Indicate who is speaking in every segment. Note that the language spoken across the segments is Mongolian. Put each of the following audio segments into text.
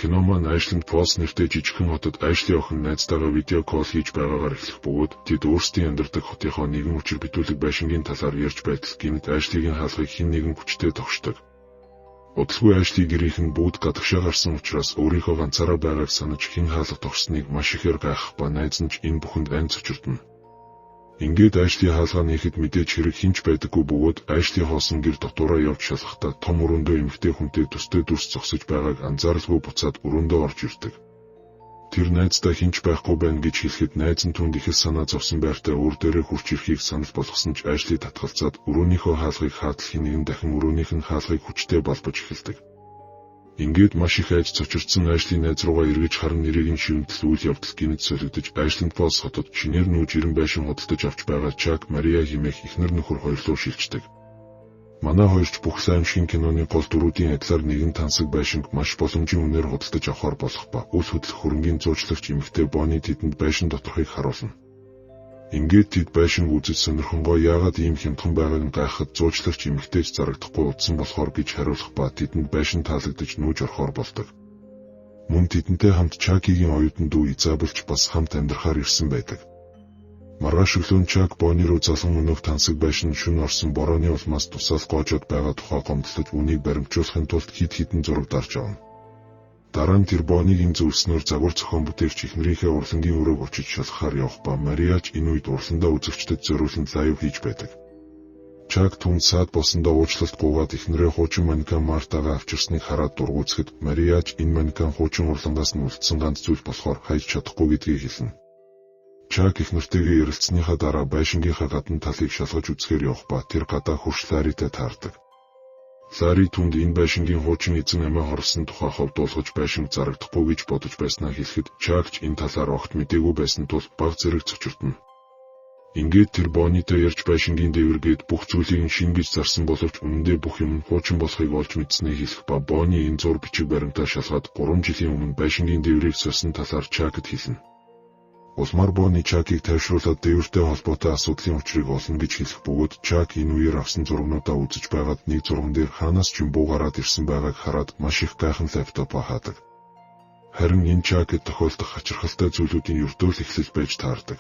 Speaker 1: Кино маань Ashland Falls нэртэй жижигхэн хотод Ashley охин найзтайгаа видео колл хийж байгаагаар эхлэх бөгөөд тэд өөрсдийн амьдардаг хотынхоо нэгэн учир битүүлэг байшингийн талаар ярьж байтал гинт Ashley-гийн хаалгыг хэн нэгэн хүчтэй тогшдог. Удалгүй Ashley гэрийнхэн бүгд гадагшаа гарсан учраас өөрийнхөө ганцаараа байгааг санаж хэн хаалга тогсныг маш ихээр гайхах ба найз нь ч энэ бүхэнд айн цочирдно. Ингээд Ashley хаалгаа нээхэд мэдээж хэрэг хинч байдаггүй бөгөөд Ashley хоосон гэр дотоороо явж шалахдаа том өрөөндөө эмэгтэй хүнтэй төстэй дүрс зогсож байгааг анзааралгүй буцаад өрөөндөө орж ирдэг. Тэр найздаа хинч байхгүй байна гэж хэлэхэд найз нь түнд их санаа зовсон байртаа өөр дээрээ хурч ирэхийг санал болгосон ч Ashley татгалзаад өрөөнийхөө хаалгыг хаатал хэн нэгэн дахин өрөөнийх нь хаалгыг хүчтэй балбаж эхэлдэг. Ингээд маш их айж цочирдсан Ashley найз руугаа эргэж харан нэрийг нь шивнтэл үйл явдал гинэд солигдож Ashland Falls хотод шинээр нүүж ирэн байшин худалдаж авч байгаа Chuck Maria хэмээх эхнэр нөхөр хоёрлоо шилждэг. Манай хоёрч бүх лаймшгийн киноны гол дүрүүдийн адилаар нэгэн тансаг байшинг маш боломжийн үнээр худалдаж авахар болох ба үл хөдлөх хөрөнгийн зуучлагч эмэгтэй Bonnie тэдэнд байшин доторхыг харуулна. Ингээд тэд байшинг үзэж сонирхонгоо яагаад ийм хямдхан байгааг нь гайхад зуучлагч эмэгтэйч зарагдахгүй удсан болохоор гэж хариулах ба тэдэнд байшин таалагдаж нүүж орохоор болдог. Мөн тэдэнтэй хамт Chuck-ийн оюутан дүү Isabel-ч бас хамт амьдрахаар ирсэн байдаг. Маргааш өглөө Chuck Bonnie руу залан өнөөх тансаг байшин шөнө орсон борооны улмаас тусаал гоожод байгаа тухай гомдлож үнийг баримжуулахын тулд хид хідэн зураг дарж авна. Дараа нь тэр Bonnie-гийн зөвлснөөр загвар зохион бүтээгч эхнэрийнхээ урлагийн өрөөг очиж шалгахаар явах ба Мариач энэ үед урландаа үзэгчдэд зориулсан лайв хийж байдаг. Chuck түн саад болсондоо уучлалт гуйгаад эхнэрээ хуучин манекен Мартагаа авчирсныг хараад дургуутсэхэд Мариач энэ манекен хуучин урлагаас нь үлдсэн ганц зүйл болохоор хайж чадахгүй гэдгийг хэлнэ. Chuck эхнэртэйгээ ярилцсаныхаа дараа байшингийнхаа гадна талыг шалгаж үзэхээр явах ба тэр гадаа хурш Larry-тэй таардаг. Larry түнд энэ байшингийн хуучин эзэн амиа хорлсон тухай ховдуулгаж байшинг зарагдахгүй гэж бодож байснаа хэлэхэд Chuck ч энэ талаар огт мэдээгүй байсан тул баг зэрэг цочирдно. Ингээд тэр Bonnie-тэй ярьж байшингийн дээвэргээд бүх зүйлийг шин гэж зарсан боловч үнэндээ бүх юм хуучин болохыг олж мэдснээ хэлэх ба Bonnie энэ зур бичиг баримтаа шалгаад 3 жилийн өмнө байшингийн дээврийг сольсон талаар Chuck-д хэлнэ. Улмаар Bonnie Chuck-ийг тайвшруулад дээвэртэй холбоотой асуудлын учрыг олно гэж хэлэх бөгөөд Chuck энэ үеэр авсан зургнуудаа үзэж байгаад нэг зурган дээр хаанаас ч юм буу гараад ирсэн байгааг хараад маш их гайхан лаптопоо хаадаг. Харин энэ Chuck-д тохиолдох хачирхалтай зүйлүүдийн өртөөл эхлэл байж таардаг.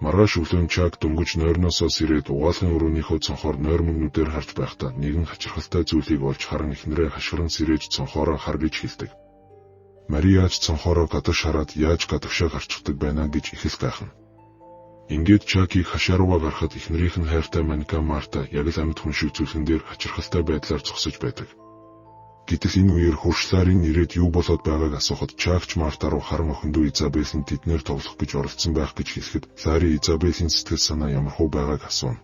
Speaker 1: Маргааш өглөө Chuck дөнгөж нойрноосоо сэрээд угаалгын өрөөнийхөө цонхоор нойр мөннүүдээр харж байхдаа нэгэн хачирхалтай зүйлийг олж харан эхнэрээ хашгиран сэрээж цонхоороо хар гэж хэлдэг. Мариач цонхоороо гадагш хараад яаж гадагшаа гарчдаг байна гэж их л гайхна. Ингээд Chuck-ийг хашааруугаа гарахад эхнэрийнх нь хайртай манекен Марта яг л амьд хүн шиг зүлгэн дээр хачирхалтай байдлаар зогсож байдаг. Гэтэл энэ үеэр хуршларын ирээд юу болоод байгааг асуухад Chuck Марта руу харан охиндоо Isabel нь тэднэр тоглох гэж оролцсон байх гэж хэлэхэд Larry Isabel-ийн сэтгэл санаа ямархуу байгааг асууна.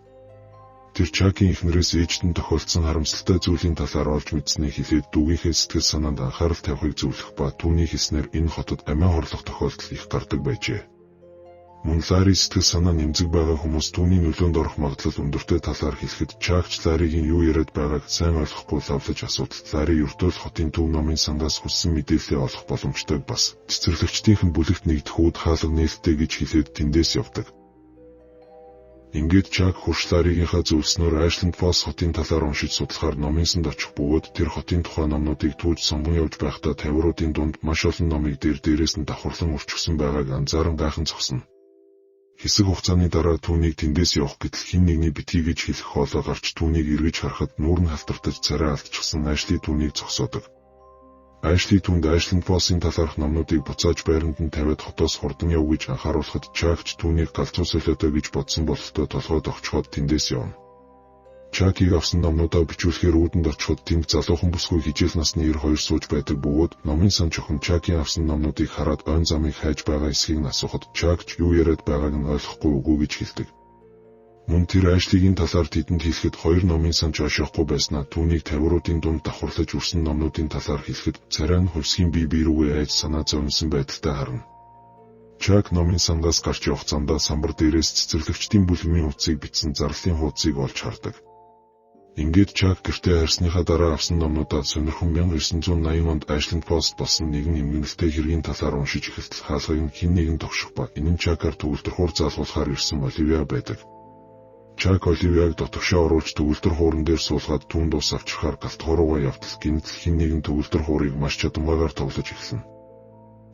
Speaker 1: Тэр Chuck-ийн эхнэрээс ээжд нь тохиолдсон харамсалтай зүйлийн талаар олж мэдсэнийг хэлээд дүүгийнхээ сэтгэл санаанд анхаарал тавихыг зөвлөх ба түүний хэлснээр энэ хотод амиа хорлох тохиолдол их гардаг байжээ. Мөн Larry сэтгэл санаа нэмзэг байгаа хүмүүс түүний нөлөөнд орох магадлал өндөртэй талаар хэлэхэд Chuck Larry-гийн юу яриад байгааг сайн ойлгохгүй лавлаж асуудал Larry өртөөл хотын төв номын сангаас хүссэн мэдээлэлээ олох боломжтойг бас цэцэрлэгчдийнх нь бүлэгт нэгдэх үүд хаалга нээлттэй гэж хэлээд тэндээс явдаг. Ингээд Chuck хурш Larry-гийнхаа зөвлснөөр Ashland Falls хотын талаар уншиж судлахаар номын санд очих бөгөөд тэр хотын тухай номнуудыг түүж сонгон явж байхдаа тавиуруудын дунд маш олон номыг дээрээс нь давхарлан өрчгсөн байгааг анзааран гайхан зогсно. Хэсэг хугацааны дараа түүнийг тэндээс явах гэтэл хэн нэгний битгий гэж хэлэх хоолой гарч түүнийг эргэж харахад нүүр нь халтартаж царай алдчихсан Ashley түүнийг зогсоодог. Ashley түнд Ashland Falls-ын талаарх номнуудыг буцааж байранд нь тавиад хотоос хурдан яв гэж анхааруулхад Chuck түүнийг галзуу солиотой гэж бодсон бололтой толгойд огчход тэндээс явна. Chuck-ийг авсан номнуудаа бичүүлэхээр үүдэнд очиход тэнд залуухан бүсгүй хижээл насны 92 сууж байдаг бөгөөд номын сан чохон Chuck-ийн авсан номнуудыг хараад ойн замыг хайж байгаа эсхийг асуухад Chuck юу яриад байгааг нь ойлгохгүй үгүй гэж хэлдэг. Мөн тэр Ashley-гийн талаар тэдэнд хэлэхэд хоёр номын сан жошоохгүй байснаа түүнийг тавиуруудын дунд давхарлаж үрсэн номнуудын талаар хэлэхэд царай нь хувьсгийн бие рүүгээ айж санаа зовнсон байдалтай харна. Chuck номын сангаас гарч явах замдаа самбар дээрээс цэцэрлэгчдийн бүлгэмийн утсыг бичсэн зарлалын хуудсыг олж хардаг. Ингээд Chuck гэртээ харсныхаа дараа авсан номнуудаа сонирхон 1980 онд Ashland Falls болсон нэгэн эмгэнэлтэй хэргийн талаар уншиж эхэлтэл хаалгыг хэн нэгэн тогших ба энэ нь Chuck-аар төвлөрөхөөр залгуулахаар ирсэн Оливия байдаг. Чак Оливиаг дотгошоо оруулж төгөлдөр хууран дээр суулгаад түүнд ус авчрахаар галтгоо руугаа явтал гинтл хэн нэгэн төгөлдөр хуурыг маш чадамгаагаар тоглож эхэлсэн.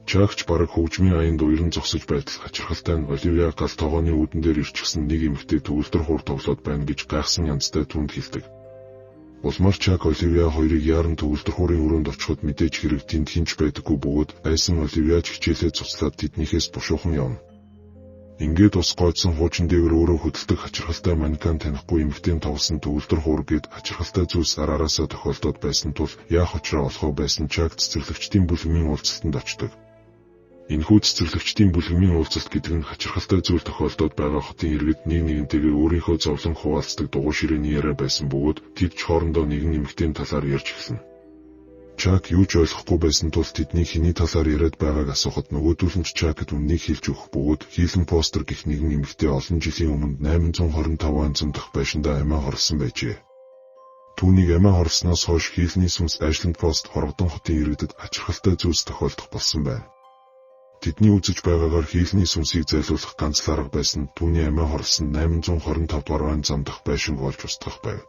Speaker 1: Чакч бараг хөгжмийн аянд уяран зогсож байтал хачирхалтай нь Оливиа гал тогооны үүдэн дээр ирчихсэн нэг эмэгтэй төгөлдөр хуур тоглоод байна гэж гайхсан янзтай түүнд хэлдэг. Улмаар Чак Оливиа хоёрыг яаран төгөлдөр хуурын өрөөнд очиход мэдээж хэрэг тэнд хинч байдаггүй бөгөөд айсан Оливиач хичээлээ цуцлаад тэднийхээс бушуухан явна. Ингээд ус гойдсон хуучин дээгэр өөрөө хөдөлдөг хачирхалтай манекан танихгүй эмэгтэй тоглосон төгөлдөр хуур гээд хачирхалтай зүйлс араараасаа тохиолдоод байсан тул яах учраа олохоо байсан Чак цэцэрлэгчдийн бүлгэмийн уулзалтанд очдог. Энэхүү цэцэрлэгчдийн бүлгэмийн уулзалт гэдэг нь хачирхалтай зүйл тохиолдоод байгаа хотын иргэд нэг нэгнтэйгээ өөрийнхөө зовлон хуваалцдаг дугуй ширээний яриа байсан бөгөөд тэд ч хоорондоо нэгэн эмэгтэйн талаар ярьж эхэлсэн. Чак юу ч ойлгохгүй байсан тул тэдний хэний талаар яриад байгааг асуухад нөгөөдөл нь Чакд үннийг хэлж өгөх бөгөөд Хийлэн Постер гэх нэгэн эмэгтэй олон жилийн өмнө 825 он дахь байшиндаа амиа хорлсон байжээ. Түүнийг амиа хорлсноос хойш Хийлний сүнс Айшланд Пост хоргодон хотын иргэдэд хачирхалтай зүйлс тохиолдох болсон байна. Тэдний үзэж байгаагаар Хийлний сүнсийг зайлуулах ганц л арга байсан нь түүний амиа хорлсон 825 дугаар он зам дахь байшинг болж устгах байв.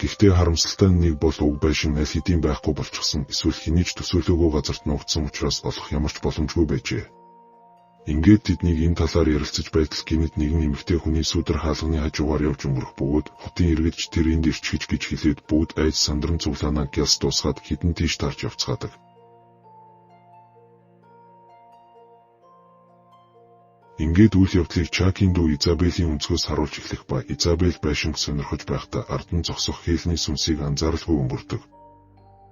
Speaker 1: Гэхдээ харамсалтай нь нэг бол уг байшин аль хэдийн байхгүй болчихсон эсвэл хэний ч төсөөлөөгүй газарт нуугдсан учраас олох ямар ч боломжгүй байжээ. Ингээд тэднийг энэ талаар ярилцаж байтал гинэд нэгэн эмэгтэй хүний сүдэр хаалганы хажуугаар явж өнгөрөх бөгөөд хотын иргэдч тэр энд ирчихэж гэж хэлээд бүгд айж сандран цуглаанаа гялс дуусгаад хідэн тийш тарж явцгаадаг. Ингээд үйл явдлыг Чакийн дүү Изабелийн өнцгөөс харуулж эхлэх ба Изабель байшинг сонирхож байхдаа ард нь зогсох Хийлний сүнсийг анзааралгүй өнгөрдөг.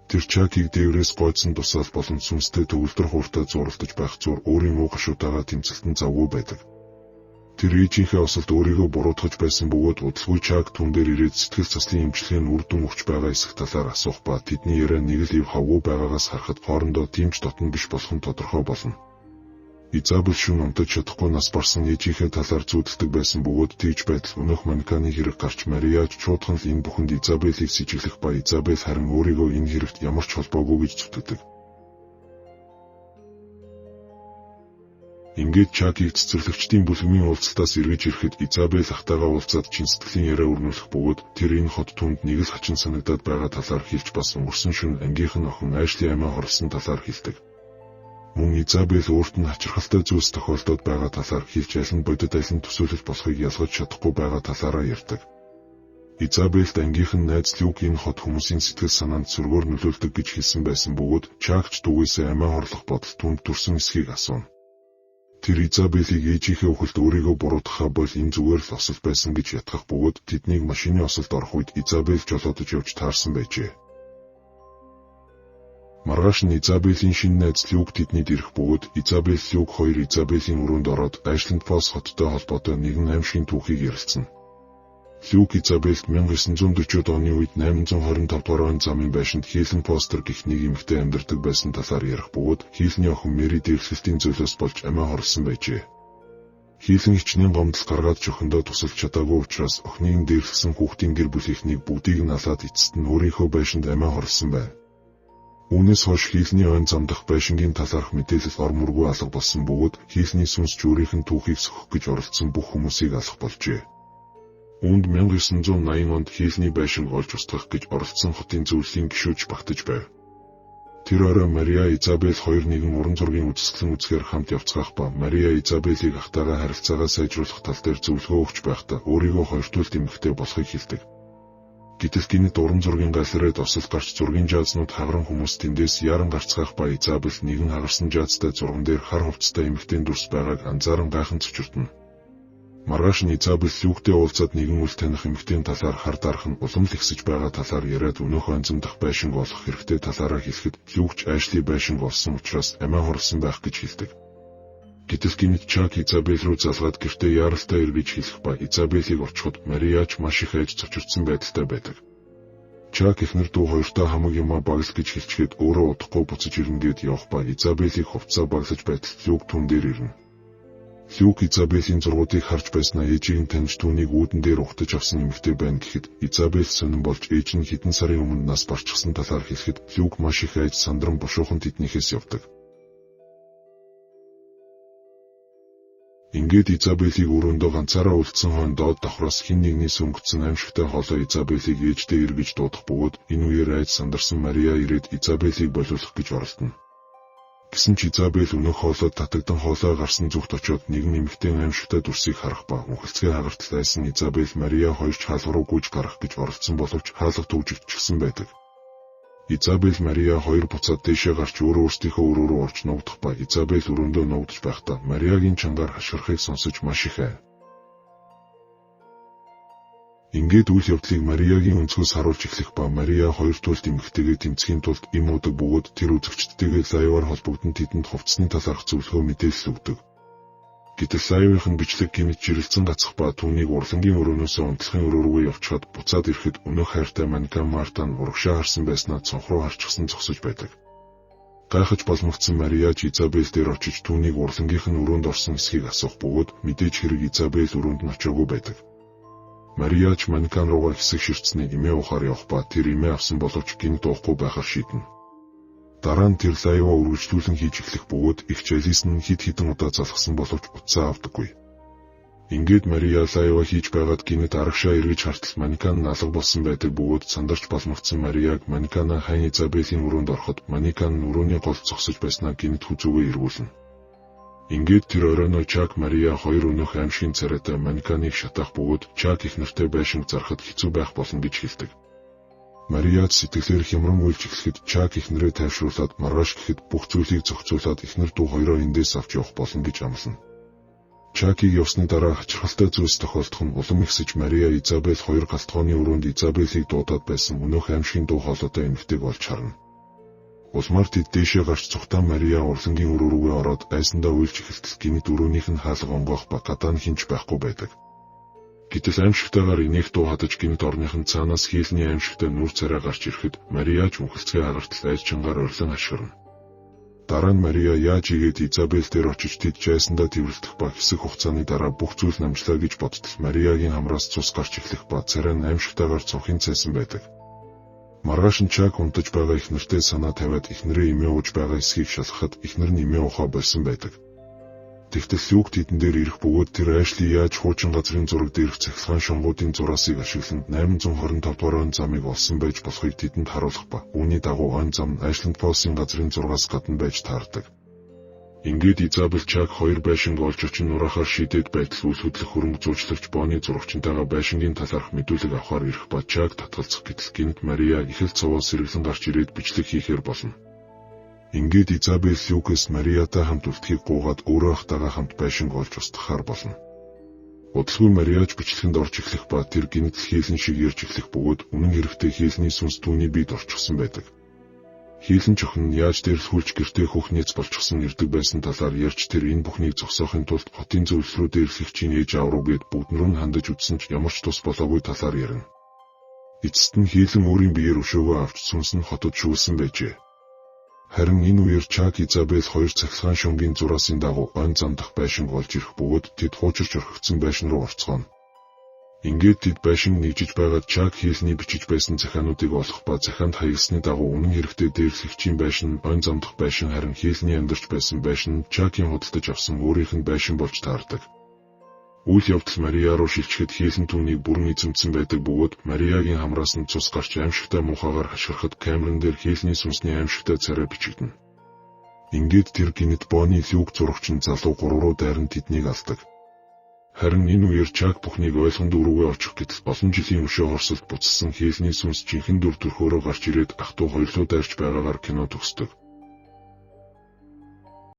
Speaker 1: Тэр Чакийг дээврээс гойдсон тусаал болон сүнстэй төгөлдөр хууртай зуралдаж байх зур өөрийн уу гашуутайгаа тэмцэлтэн завгүй байдаг. Тэр ээжийнхээ осолд өөрийгөө буруутгаж байсан бөгөөд удалгүй Чак түн дээр ирээд сэтгэл заслын эмчилгээний үр дүн өгч байгаа эсэх талаар асуух ба тэдний яриа нэг л ив хавгүй байгаагаас харахад хоорондоо тимч дотн биш болох нь тодорхой болно. Изабель шүүн унтаж чадахгүй нас барсан ээжийнхээ талаар зүүдэлдэг байсан бөгөөд тэгж байтал өнөөх манеканы хэрэг гарч Мариаж чуудхан л энэ бүхэнд Изабелийг сэжиглэх ба Изабель харин өөрийгөө энэ хэрэгт ямар ч холбоогүй гэж зүтгэдэг. Ингээд Чакийг цэцэрлэгчдийн бүлгэмийн уулзалтаас эргэж ирэхэд Изабель ахтайгаа уулзаад чин сэтгэлийн яриа өрнүүлэх бөгөөд тэр энэ хот түнд нэг л хачин санагдаад байгаа талаар хэлж бас өнгөрсөн шөнө ангийнх нь охин Айшли амиа хорлсон талаар хэлдэг. Мөн Изабель өөрт нь хачирхалтай зүйлс тохиолдоод байгаа талаар хэлж аль нь бодит аль нь төсөөлөх болохыг ялгаж чадахгүй байгаа талаараа ярьдаг. Изабельд ангийнх нь найз Люк энэ хот хүмүүсийн сэтгэл санаанд сөргөөр нөлөөлдөг гэж хэлсэн байсан бөгөөд Чакч дүүгээсээ амиа хорлох бодол түнд төрсөн эсхийг асууна. Тэр Изабелийг ээжийнхээ үхэлд өөрийгөө буруутгахаа бол энэ зүгээр л осол байсан гэж ятгах бөгөөд тэднийг машины осолд орох үед Изабель жолоодож явж таарсан байжээ. Маргааш нь Изабелийн шинэ найз Люк тэднийд ирэх бөгөөд Изабель Люк хоёр Изабелийн өрөөнд ороод Айшланд Пост хоттой холбоотой нэгэн аимшигын түүхийг ярилцсан. Люк Изабельд 1940-д оны үед 825 дугаар он замын байшинд Хийлэн Постер гэх нэг эмэгтэй амьдардаг байсан талаар ярих бөгөөд Хийлний охин Мэри дээрсэлтийн зөөлөөс болж амиа хорлсон байжээ. Хийлэн хичнээн гомдол гаргаад жохиндоо тусалж чадаагүй учраас охиныг дээрсэлсэн хүүхдийн гэр бүлийнхнийг бүгдийг нь алаад эцэст нь өөрийнхөө байшинд амиа хорлсон байна. Үүнээс хойш Хийлний ойн зам дах байшингийн талаарх мэдээлэл ор мөргүй алга болсон бөгөөд Хийлний сүнс жүүрийнх нь түүхийг сөхөх гэж оролдсон бүх хүмүүсийг алах болжээ. Үүнд 1980 онд Хийлний байшинг олж устгах гэж оролдсон хотын зөвлөлийн гишүүч багтаж байв. Тэр орой Мария Изабель хоёр нэгэн уран зургийн үзэсгэлэн үзэхээр хамт явцгаах ба Мария Изабелийг ахтайгаа харилцаагаа сайжруулах тал дээр зөвлөгөө өгч байхдаа өөрийгөө хоёртуулт эмэгтэй болохыг хэлдэг. Гэтэл гинэд уран зургийн галерейд осол гарч зургийн жаазнууд хагран хүмүүс тэндээс яран гарцгаах ба Изабель нэгэн хагарсан жаазтай зурган дээр хар хувцастай эмэгтэй дүрс байгааг анзааран гайхан цочирдно. Маргааш нь Изабель Люктэй уулзаад нэгэн үл таних эмэгтэйн талаар хар дарах нь улам л ихсэж байгаа талаар яриад өнөөх онцон дах байшинг олох хэрэгтэй талаараа хэлэхэд Люкч Айшли байшинг олсон учраас амиа хорлсон байх гэж хэлдэг. Гэтэл гинэд Чак Изабель руу залгаад гэртээ яаралтай эргэж хэлэх ба Изабелийг орчиход Мариач маш их айж цочирдсан байдалтай байдаг. Чак эхнэр дүү хоёртоо хамаг юмаа багс гэж хэлчихэд өөрөө удахгүй буцаж ирнэгээд явах ба Изабелийг хувцаа баглаж байтал Люк түн дээр ирнэ. Люк Изабелийн зургуудыг харж байснаа ээжийг нь таньж түүнийг үүдэн дээр ухтаж авсан эмэгтэй байна гэхэд Изабель сонирн болж ээж нь хэдэн сарын өмнө нас барчихсан талаар хэлэхэд Люк маш их айж сандран бушуухан тэднийхээс явдаг. Ингээд Изабелийг өрөөндөө ганцаараа үлдсэн хойно доод давхраас хэн нэгний сүмгдсэн аимшигтай хоолой Изабелийг ээждээ эргэж дуудах бөгөөд энэ үеэр айж сандарсан Мария ирээд Изабелийг болиулах гэж оролдоно. Гэсэн ч Изабель өнөөх хоолойд татагдан хоолой гарсан зүгт очиод нэгэн эмэгтэй аимшигтай дүрсийг харах ба мөнхөлцгөө хагартал айсан Изабель Мария хоёрч хаалга руу гүйж гарах гэж оролдсон боловч хаалга төвжигдчихсэн байдаг. Изабель Мария хоёр буцаад дээшээ гарч өөрсдийнхөө өрөө рүү орж нуугдах ба Изабель өрөөндөө нуугдж байхдаа Мариагийн чангаар хашгирахыг сонсож маш их айв. Ингээд үйл явдлыг Мариагийн өнцгөөс харуулж эхлэх ба Мария хоёр туйлд эмэгтэйгээ тэмцэхийн тулд им удаг бөгөөд тэр үзэгчдтэйгээ лайваар холбогдсон тэдэнд хувцсны талаарх зөвлөгөө мэдээлэл өгдөг. Гэтэл лайвын бичлэг гэмт жирэлцэн гацах ба түүнийг урлангийн өрөөнөөс унтлахын өрөө рүү явчихад буцаад ирэхэд өнөөх хайртай манекен Марта нь урагшаа харсан байснаа цонх руу харчихсан зогсож байдаг. Гайхаж боломгдсон Мария ч Изабель дээр очиж түүнийг урлангийнх нь өрөөнд орсон эсхийг асуух бөгөөд мэдээж хэрэг Изабель өрөөнд нь очиагүй байдаг. Мария ч манекен руугаа хэсэг ширтсний эмээ ухаар явах ба тэр эмээ авсан боловч гинт уухгүй байхаар шийднэ. Дараа нь тэр лайваа үргэлжлүүлэн хийж эхлэх бөгөөд их Алис нь хид хідэн удаа залхсан боловч утсаа авдаггүй. Ингээд Мария лайваа хийж байгаад гинэт арагшаа эргэж хартал манекен алга болсон байдаг бөгөөд сандарч боломгдсон Мариаг манекена хайн Изабелийн өрөөнд ороход манекен нь өрөөний гол зогсож байснаа гинэт хүзүүгээ эргүүлнэ. Ингээд тэр оройноо Чак Мария хоёр өнөөх аимшигын царайтай манекеныг шатаах бөгөөд Чак их нартай байшинг зарахад хэцүү байх болно гэж хэлдэг. Мариад сэтгэлээр хямран үйлч эхлэхэд Чак ихнэрээ тайвшруулад маргааш гэхэд бүх зүйлийг зохицуулаад ихнэр дүү хоёроо эндээс авч явах болно гэж амлана. Чакийг явсны дараа хачирхалтай зүйлс тохиолдох нь улам ихсэж Мария Изабель хоёр галтгооны өрөөнд Изабелийг дуудаад байсан өнөөх аимшигын дуу хоолойтой эмэгтэйг олж харна. Улмаар тэд дээшээ гарч цухтаа Мария урлангийн өрөө рүүгээ ороод айсандаа үйлч эхэлтэл гинэт өрөөнийх нь хаалга онгоох ба гадаа нь хинч байхгүй байдаг. Гэтэл аимшигтайгаар инех дуу хадаж гинэт орныхын цаанаас хийлний аимшигтай нүр царай гарч ирэхэд Мария ч мөнхөлцгөө хагартал айж чангаар орлон хашгирна. Дараа нь Мария яаж игээд Изабель дээр очиж тэд жайсандаа тэрвэрлэх ба хэсэг хугацааны дараа бүх зүйл намжлаа гэж бодтол Мариагийн хамраас цус гарч эхлэх ба царай нь аимшигтайгаар цонхын цайсан байдаг. Маргааш нь Чак унтаж байгаа ихнэртэй санаа тавиад ихнэрээ эмээ ууж байгаа эсхийг шалгахад ихнэр нь эмээ ухаа болсон байдаг. Тэгтэл Люк тэдэн дээр ирэх бөгөөд тэр Ашли яаж хуучин газрын зураг дээрх цахилгаан шонгуудын зураасыг ашиглан 825 дугаар он замыг олсон байж болохыг тэдэнд харуулах ба үүний дагуу он зам нь Ашленд Фолсын газрын зургаас гадна байж таардаг. Ингээд Изабель Чак хоёр байшинг олж очин нураахаар шийдээд байтал үл хөдлөх хөрөнгө зуучлагч Боны зурагчнтайгаа байшингийн талаарх мэдүүлэг авахар ирэх ба Чак татгалзах гэтэл гинт Мария их л цовоос сэргэлэн гарч ирээд бичлэг хийхээр болно. Ингээд Изабель Люкэс Мариатай хамт үлдэхийг гуугаад өөрөө ахтайгаа хамт байшинг олж устгахаар болно. Удалгүй Мариач бичлэгэнд орж эхлэх ба тэр гинт хийлэн шиг ярьж эхлэх бөгөөд үнэн хэрэгтээ хийлний сүнс түүний биед орчихсон байдаг. Хийлэн чохин нь яаж дээрлхүүлж гэртээ хөхнийц болчихсон ирдэг байсан талаар ярьж тэр энэ бүхнийг зогсоохын тулд хотын зөвлөл рүү дээрлэхчийн ээж аав руу гээд бүгднөр нь хандаж үтсэн ч ямар ч тус болоогүй талаар ярина. Эцэст нь хийлэн өөрийн биеэр өшөөгөө авч сүнс нь хотод шүүлсэн байжээ. Харин энэ үеэр Чак Изабель хоёр цахилгаан шонгийн зураасын дагуу он зам дах байшинг олж ирэх бөгөөд тэд хуучирч орхигдсон байшин руу орцгооно. Ингээд тэд байшин нэгжиж байгаад Чак хийлний бичиж байсан захиануудыг олох ба захианд хаягсны дагуу үнэн хэрэгтээ дээрлэгчийн байшин он зам дах байшин харин хийлний амьдарч байсан байшин Чакийн худалдаж авсан өөрийнх нь байшин болж таардаг. Үйл явдал Мария руу шилжихэд хийлэн түүнийг бүрэн эзэмдсэн байдаг бөгөөд Мариагийн хамраас нь цус гарч аимшигтай муухайгаар хашгирахад камерын дээр хийлний сүнсний аимшигтай царай бичигдэнэ. Ингээд тэр гинэт Боны Люк зурагчин залуу 3 руу дайран тэднийг алдаг. Харин энэ үеэр Чак бүхнийг ойлгонд өрөөгөө очих гэтэл олон жилийн өшөө хорсолд буцсан хийлний сүнс жинхэнэ дүр төрхөөрөө гарч ирээд ах トゥ хоёрлоо дайрч байгаагаар кино төгсдөг.